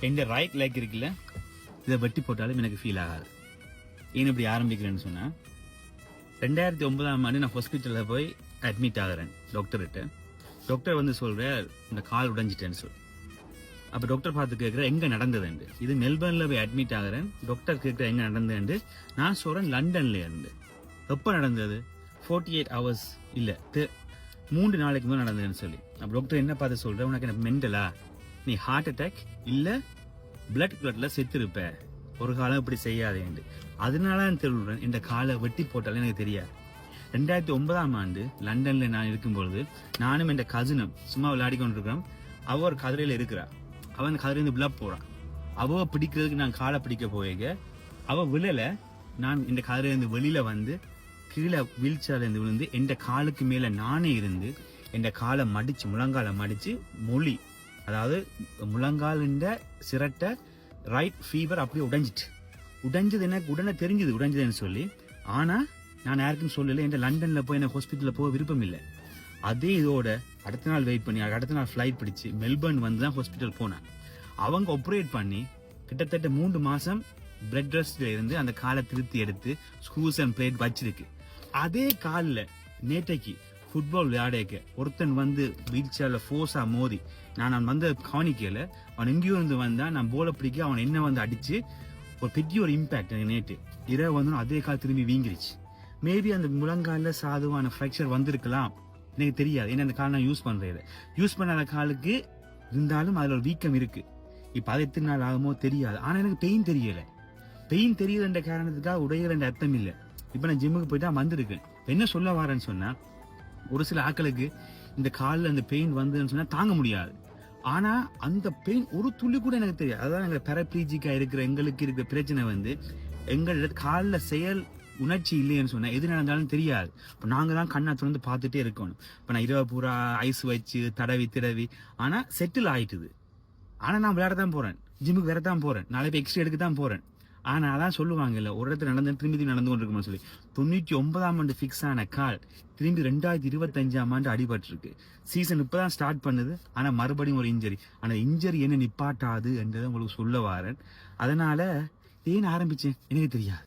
என் right leg இருக்குல்ல, இதை வெட்டி போட்டாலும் எனக்கு ஃபீல் ஆகாது. ஏன் இப்படி ஆரம்பிக்கிறேன்னு சொன்னா, 2009ஆம் ஆண்டு நான் ஹாஸ்பிட்டலில் போய் அட்மிட் ஆகிறேன் டாக்டர்கிட்ட. டாக்டர் வந்து சொல்றார், இந்த கால் உடைஞ்சிட்டேன்னு சொல்லி. அப்ப டாக்டர் பார்த்து கேட்கிற எங்க நடந்ததுண்டு. இது மெல்பர்ன்ல போய் அட்மிட் ஆகிறேன். டாக்டர் கேட்கிற எங்க நடந்ததுண்டு. நான் சொல்றேன் லண்டன்ல இருந்து. எப்ப நடந்தது? 48 hours இல்ல 3 நாளைக்கு முன்னாடி நடந்ததுன்னு சொல்லி. அப்ப டாக்டர் என்ன பார்த்து சொல்ற, உனக்கு என்ன மெண்டலா, நீ ஹார்ட் அட்டாக் இல்ல பிளட் கிளாட்ல செத்து இருப்ப, ஒரு காலம் இப்படி செய்யாதேண்டு. அதனால சொல்றேன், இந்த காலை வெட்டி போட்டாலும் எனக்கு தெரியாது. 2009ஆம் ஆண்டு லண்டன்ல நான் இருக்கும்பொழுது நானும் என் கசினும் சும்மா விளையாடி கொண்டிருக்கிறோம். அவ ஒரு கதிரையில இருக்கிறா. அவன் கதிரையில விழ போறான். அவ பிடிக்கிறதுக்கு நான் காலை பிடிக்க போயேங்க, அவ விழல. நான் இந்த கதிரையிலிருந்து வெளியில வந்து கீழே வீல் சேர்ல இருந்து விழுந்து என் காலுக்கு மேல நானே இருந்து என் காலை மடிச்சு, முழங்கால மடிச்சு மொழி, அதாவது முழங்கால் சிரட்ட ரைட் ஃபீவர் அப்படியே உடைஞ்சது. எனக்கு உடனே தெரிஞ்சது உடைஞ்சதுன்னு சொல்லி. ஆனா நான் யாருக்கும் சொல்லல. என் லண்டன்ல போய் எனக்கு ஹாஸ்பிட்டல்ல போக விருப்பம் இல்லை. அதே இதோட அடுத்த நாள் வெயிட் பண்ணி அடுத்த நாள் ஃபிளைட் பிடிச்சு மெல்பர்ன் வந்து தான் ஹாஸ்பிட்டல் போனேன். அவங்க ஆப்ரேட் பண்ணி கிட்டத்தட்ட 3 மாசம் பிளட் ரெஸ்ட்ல இருந்து அந்த காலை திருத்தி எடுத்து ஸ்க்ரூஸ் அண்ட் பிளேட் வச்சிருக்கு. அதே காலில் நேற்றைக்கு ஃபுட்பால் விளையாடக்க ஒருத்தன் வந்து வீல் சேர்ல ஃபோர்ஸா மோதி, நான் வந்து கவனிக்கல. அவன் எங்கேயோ இருந்து வந்தா, நான் போல பிடிக்க அவன் என்ன வந்து அடிச்சு ஒரு பெரிய ஒரு இம்பாக்ட். நேற்று இரவு வந்து அதே கால் திரும்பி வீங்கிருச்சு. மேபி அந்த முழங்கால சாதுவான ஃப்ராக்சர் வந்திருக்கலாம், எனக்கு தெரியாது. ஏன்னா அந்த கால் நான் யூஸ் பண்ணாத காலுக்கு இருந்தாலும் அதுல ஒரு வீக்கம் இருக்கு. இப்ப அது எத்தனை நாள் ஆகுமோ தெரியாது. ஆனா எனக்கு பெயின் தெரியல. பெயின் தெரியுதுன்ற காரணத்துக்காக உடையிற அர்த்தம் இல்லை. இப்ப நான் ஜிம்முக்கு போயிட்டு வந்திருக்கேன். என்ன சொல்ல வரேன்னு சொன்னா, ஒரு சில ஆட்களுக்கு இந்த காலில் அந்த பெயின் வந்ததுன்னு சொன்னா தாங்க முடியாது. ஆனா அந்த பெயின் ஒரு துளி கூட எனக்கு தெரியாது. அதான் எங்க பேரப்ளீஜிக்கா இருக்கிற எங்களுக்கு இருக்கிற பிரச்சனை வந்து, எங்களோட காலில் செயல் உணர்ச்சி இல்லைன்னு சொன்னா எது நடந்தாலும் தெரியாது. இப்போ நாங்க தான் கண்ணை திறந்து பார்த்துட்டே இருக்கணும். இப்போ நான் இரவு பூரா ஐஸ் வச்சு தடவி ஆனா செட்டில் ஆயிட்டுது. ஆனா நான் விளையாட தான் போறேன், ஜிம்முக்கு வேற தான் போறேன், நாளை போய் எக்ஸ்ட்ரா எடுக்க தான் போறேன். ஆனா அதான் சொல்லுவாங்கல்ல, ஒரு இடத்துல நடந்து திரும்பி நடந்து கொண்டு இருக்குன்னு சொல்லி. 99ஆம் ஆண்டு பிக்ஸ் ஆன கால் திரும்பி 2025ஆம் ஆண்டு அடிபட்டு இருக்கு. சீசன் இப்பதான் ஸ்டார்ட் பண்ணுது. ஆனா மறுபடியும் ஒரு இன்ஜரி. ஆனா இன்ஜரி என்ன நிப்பாட்டாது என்றதை உங்களுக்கு சொல்ல வாரேன். அதனால ஏன் ஆரம்பிச்சேன் எனக்கு தெரியாது.